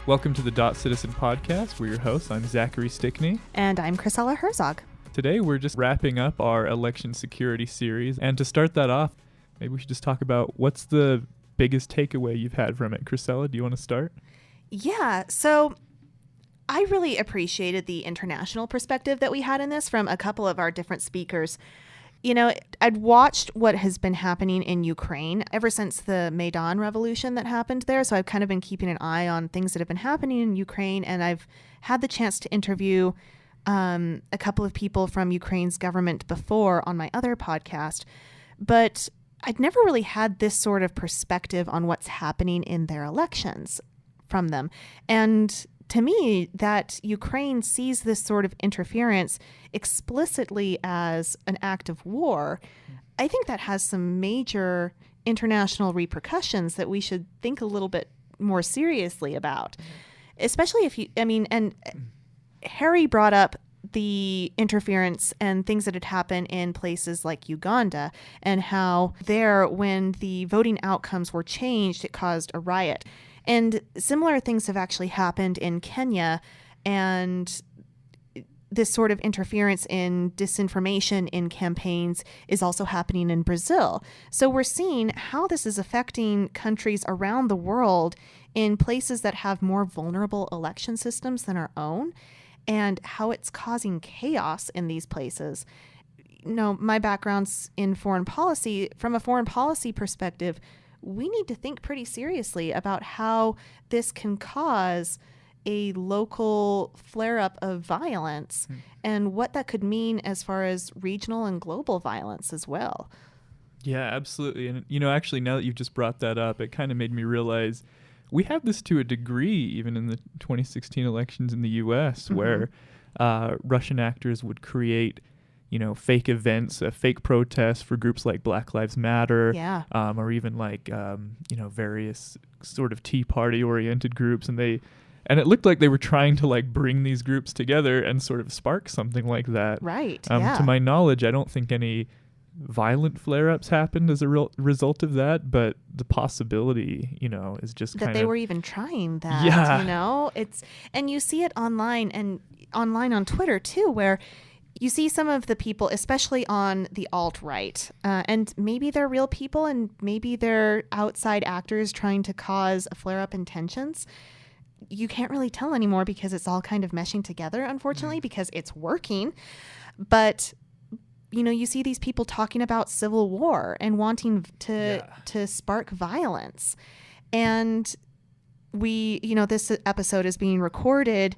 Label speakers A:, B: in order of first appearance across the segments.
A: Welcome to the Dot Citizen Podcast. We're your hosts. I'm Zachary Stickney.
B: And I'm Chrisella Herzog.
A: Today we're just wrapping up our election security series. And to start that off, maybe we should just talk about what's the biggest takeaway you've had from it. Chrisella, do you want to start?
B: Yeah, so I really appreciated the international perspective that we had in this from a couple of our different speakers. You know, I'd watched what has been happening in Ukraine ever since the Maidan revolution that happened there. So I've kind of been keeping an eye on things that have been happening in Ukraine. And I've had the chance to interview a couple of people from Ukraine's government before on my other podcast. But I'd never really had this sort of perspective on what's happening in their elections from them. And to me, that Ukraine sees this sort of interference explicitly as an act of war, I think that has some major international repercussions that we should think a little bit more seriously about. Especially if and Harry brought up the interference and things that had happened in places like Uganda and how there, when the voting outcomes were changed, it caused a riot. And similar things have actually happened in Kenya, and this sort of interference in disinformation in campaigns is also happening in Brazil. So we're seeing how this is affecting countries around the world in places that have more vulnerable election systems than our own, and how it's causing chaos in these places. You know, my background's in foreign policy. From a foreign policy perspective, we need to think pretty seriously about how this can cause a local flare-up of violence and what that could mean as far as regional and global violence as well.
A: Yeah, absolutely. And, you know, actually, now that you've just brought that up, it kind of made me realize we have this to a degree even in the 2016 elections in the U.S. where Russian actors would create fake events, fake protests for groups like Black Lives Matter, or even like, various sort of Tea Party oriented groups. And it looked like they were trying to like bring these groups together and sort of spark something like that.
B: Right.
A: To my knowledge, I don't think any violent flare-ups happened as a result of that, but the possibility, is just
B: that
A: kind
B: they
A: of...
B: were even trying that, and you see it online and online on Twitter too, where you see some of the people, especially on the alt-right, and maybe they're real people and maybe they're outside actors trying to cause a flare-up in tensions. You can't really tell anymore because it's all kind of meshing together, unfortunately, because it's working. But, you see these people talking about civil war and wanting to spark violence. And this episode is being recorded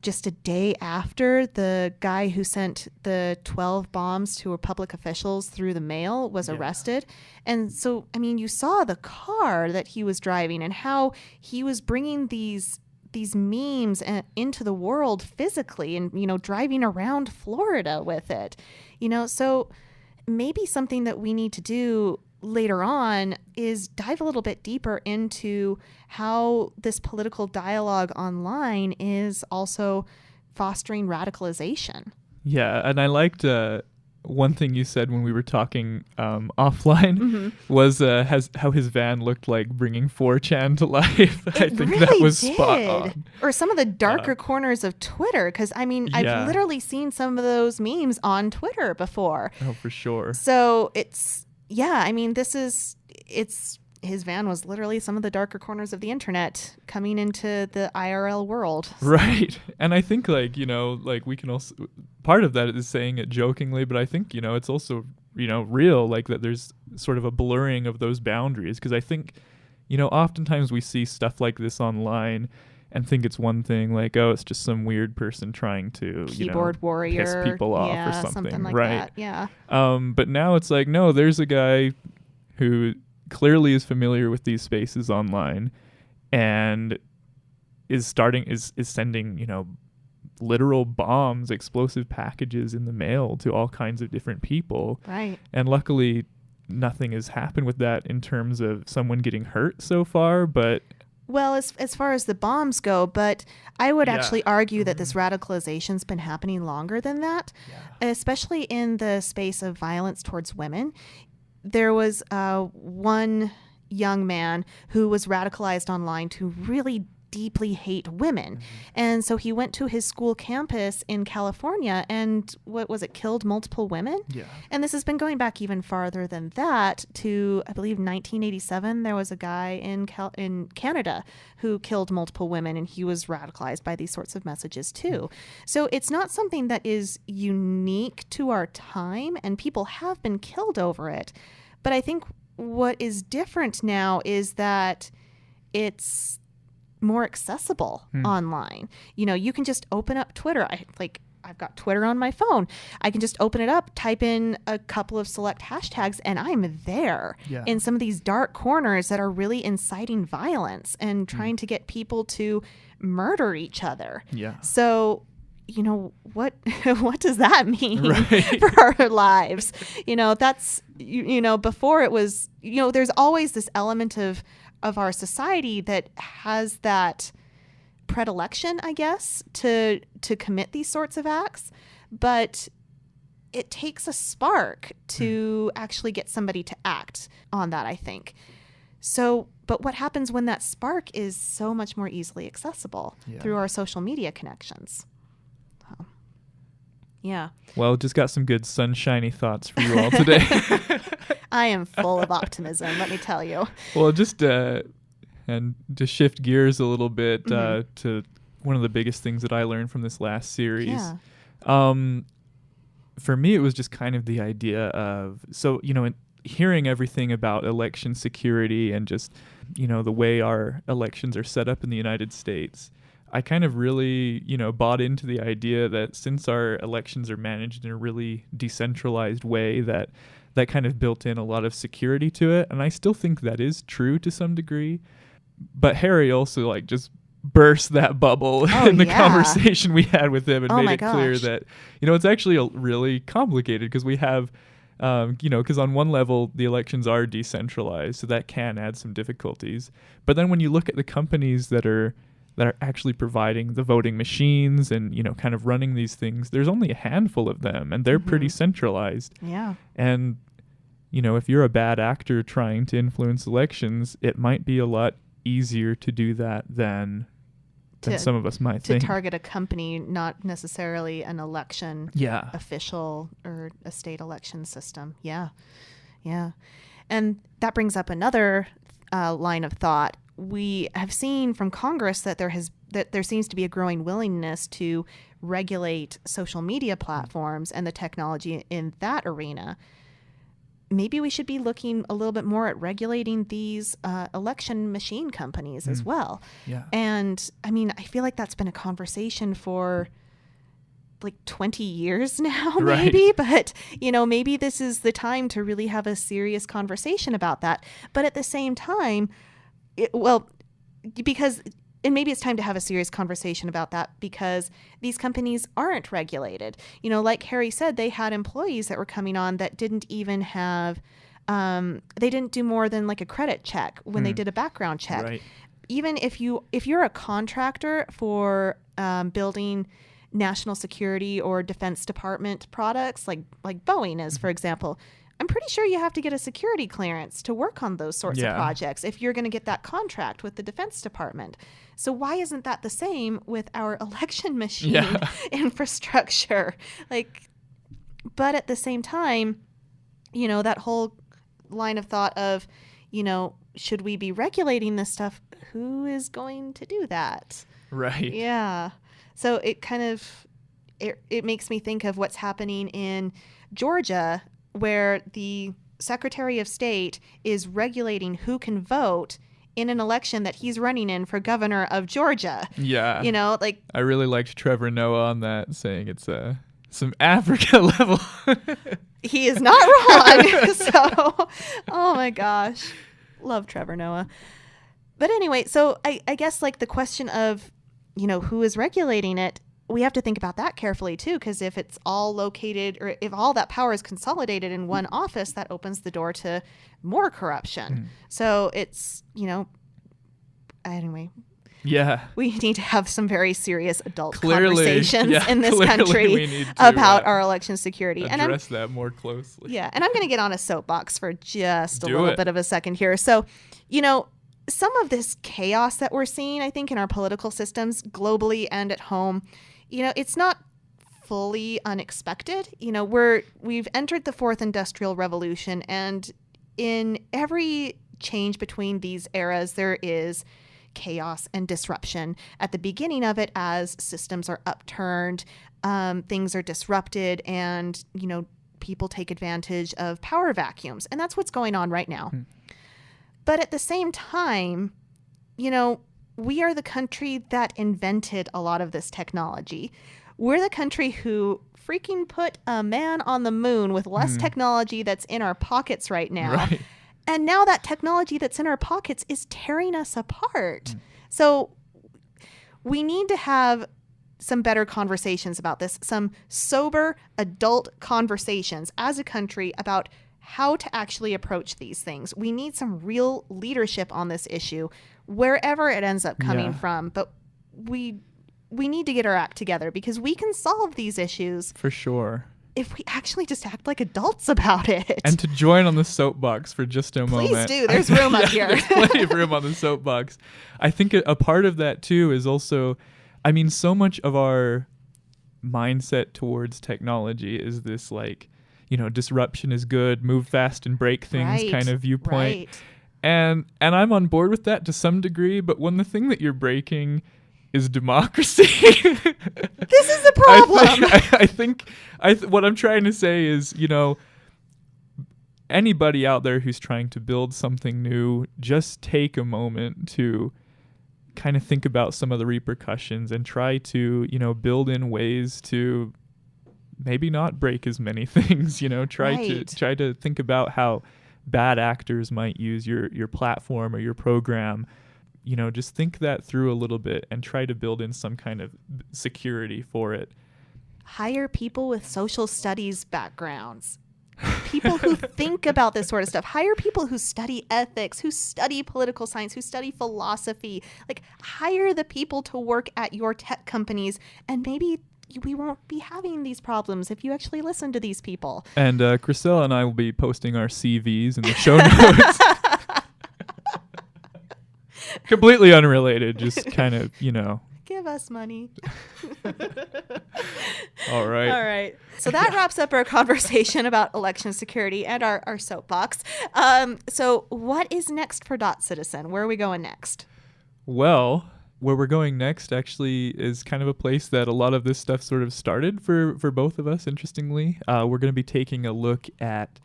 B: just a day after the guy who sent the 12 bombs to public officials through the mail was arrested. And so, you saw the car that he was driving and how he was bringing these memes into the world physically and, driving around Florida with it. So maybe something that we need to do later on is dive a little bit deeper into how this political dialogue online is also fostering radicalization.
A: Yeah, and I liked one thing you said when we were talking offline was how his van looked like bringing 4chan to life. I think
B: really
A: that was
B: did.
A: Spot on.
B: Or some of the darker corners of Twitter, because I've literally seen some of those memes on Twitter before.
A: Oh, for sure.
B: So his van was literally some of the darker corners of the internet coming into the IRL world.
A: Right. And I think we can also, part of that is saying it jokingly, but I think, it's also, real, like that there's sort of a blurring of those boundaries. Because I think, oftentimes we see stuff like this online and think it's one thing, like, oh, it's just some weird person trying to,
B: keyboard warrior,
A: piss people off or something
B: like
A: right?
B: That. Yeah.
A: But now it's like, no, there's a guy who clearly is familiar with these spaces online and is sending, literal bombs, explosive packages in the mail to all kinds of different people.
B: Right.
A: And luckily nothing has happened with that in terms of someone getting hurt so far, but
B: well, as far as the bombs go, but I would actually argue that this radicalization's been happening longer than that, especially in the space of violence towards women. There was one young man who was radicalized online to really deeply hate women. And so he went to his school campus in California and killed multiple women?
A: Yeah.
B: And this has been going back even farther than that to, I believe, 1987. There was a guy in Canada who killed multiple women, and he was radicalized by these sorts of messages too. So it's not something that is unique to our time, and people have been killed over it. But I think what is different now is that it's more accessible online. You can just open up Twitter. I've got Twitter on my phone. I can just open it up, type in a couple of select hashtags, and I'm there in some of these dark corners that are really inciting violence and trying to get people to murder each other.
A: Yeah.
B: So, what does that mean for our lives? That's, before it was, there's always this element of our society that has that predilection, I guess, to commit these sorts of acts, but it takes a spark to actually get somebody to act on that, I think. So, but what happens when that spark is so much more easily accessible through our social media connections? Yeah.
A: Well, just got some good sunshiny thoughts for you all today.
B: I am full of optimism, let me tell you.
A: Well, just and to shift gears a little bit to one of the biggest things that I learned from this last series.
B: Yeah.
A: For me, it was just kind of the idea of, in hearing everything about election security and just, the way our elections are set up in the United States, I kind of really, bought into the idea that since our elections are managed in a really decentralized way, that kind of built in a lot of security to it. And I still think that is true to some degree. But Harry also just burst that bubble in the conversation we had with him and made it clear that, it's actually really complicated because we have, because on one level, the elections are decentralized, so that can add some difficulties. But then when you look at the companies that are actually providing the voting machines and, kind of running these things, there's only a handful of them, and they're pretty centralized.
B: Yeah.
A: And, if you're a bad actor trying to influence elections, it might be a lot easier to do that than some of us might think.
B: To target a company, not necessarily an election official or a state election system. Yeah. Yeah. And that brings up another line of thought. We have seen from Congress that there seems to be a growing willingness to regulate social media platforms and the technology in that arena. Maybe we should be looking a little bit more at regulating these election machine companies as well.
A: Yeah.
B: And I feel like that's been a conversation for 20 years now, maybe, but maybe this is the time to really have a serious conversation about that. But at the same time, maybe it's time to have a serious conversation about that because these companies aren't regulated. Like Harry said, they had employees that were coming on that didn't even have, they didn't do more than a credit check when they did a background check.
A: Right.
B: Even if you're a contractor for building national security or Defense Department products, like Boeing is, for example, I'm pretty sure you have to get a security clearance to work on those sorts of projects if you're going to get that contract with the Defense Department. So why isn't that the same with our election machine infrastructure? But at the same time, that whole line of thought of, should we be regulating this stuff? Who is going to do that?
A: Right.
B: Yeah. So it kind of, it makes me think of what's happening in Georgia, where the Secretary of State is regulating who can vote in an election that he's running in for governor of Georgia.
A: Yeah.
B: I
A: really liked Trevor Noah on that, saying it's some Africa level.
B: He is not wrong. So, oh my gosh. Love Trevor Noah. But anyway, so I guess the question of, who is regulating it, we have to think about that carefully too, because if it's all located or if all that power is consolidated in one office, that opens the door to more corruption. So it's, anyway.
A: Yeah.
B: We need to have some very serious adult conversations in this
A: we
B: country
A: need to,
B: about our election security.
A: Address that more closely.
B: Yeah. And I'm going to get on a soapbox for just a little bit of a second here. So, some of this chaos that we're seeing, I think, in our political systems globally and at home, it's not fully unexpected. We've entered the fourth industrial revolution, and in every change between these eras, there is chaos and disruption at the beginning of it as systems are upturned, things are disrupted, and, people take advantage of power vacuums. And that's what's going on right now. But at the same time, we are the country that invented a lot of this technology. We're the country who freaking put a man on the moon with less technology that's in our pockets right now.
A: Right.
B: And now that technology that's in our pockets is tearing us apart. So we need to have some better conversations about this, some sober adult conversations as a country about how to actually approach these things. We need some real leadership on this issue, wherever it ends up coming from. But we need to get our act together, because we can solve these issues.
A: For sure.
B: If we actually just act like adults about it.
A: And to join on the soapbox for just a moment.
B: Please do. There's room up here.
A: There's plenty of room on the soapbox. I think a part of that, too, is also, so much of our mindset towards technology is this, disruption is good, move fast and break things kind of viewpoint.
B: Right.
A: And I'm on board with that to some degree, but when the thing that you're breaking is democracy.
B: This is the problem.
A: I think what I'm trying to say is, anybody out there who's trying to build something new, just take a moment to kind of think about some of the repercussions and try to, build in ways to maybe not break as many things, try to think about how bad actors might use your platform or your program. Just think that through a little bit and try to build in some kind of security for it.
B: Hire people with social studies backgrounds. People who think about this sort of stuff. Hire people who study ethics, who study political science, who study philosophy. Hire the people to work at your tech companies, and maybe we won't be having these problems if you actually listen to these people. And
A: Chrisella and I will be posting our CVs in the show notes. Completely unrelated, just kind of,
B: Give us money.
A: All right.
B: So that wraps up our conversation about election security and our soapbox. So what is next for Dot Citizen? Where are we going next?
A: Well, where we're going next actually is kind of a place that a lot of this stuff sort of started for both of us, interestingly. We're going to be taking a look at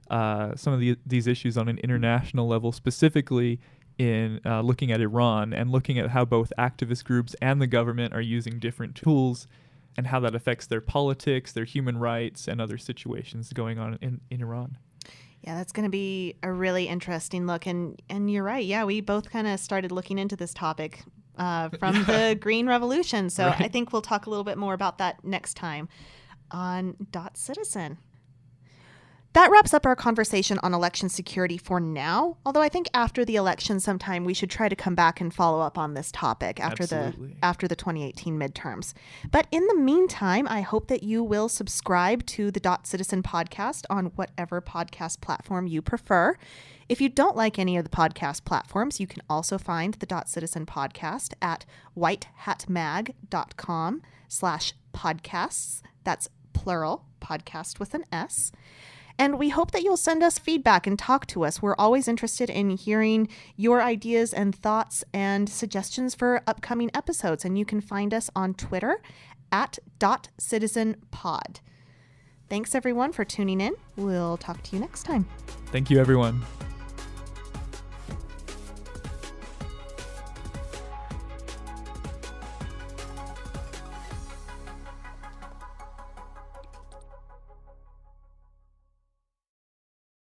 A: some of these issues on an international level, specifically in looking at Iran and looking at how both activist groups and the government are using different tools and how that affects their politics, their human rights, and other situations going on in Iran.
B: Yeah, that's going to be a really interesting look. And you're right. Yeah, we both kind of started looking into this topic from the Green Revolution. So I think we'll talk a little bit more about that next time on Dot Citizen. That wraps up our conversation on election security for now, although I think after the election sometime we should try to come back and follow up on this topic after the 2018 midterms. But in the meantime, I hope that you will subscribe to the Dot Citizen podcast on whatever podcast platform you prefer. If you don't like any of the podcast platforms, you can also find the Dot Citizen podcast at whitehatmag.com/podcasts. That's plural, podcast with an S. And we hope that you'll send us feedback and talk to us. We're always interested in hearing your ideas and thoughts and suggestions for upcoming episodes. And you can find us on Twitter at @DotCitizenPod. Thanks, everyone, for tuning in. We'll talk to you next time.
A: Thank you, everyone.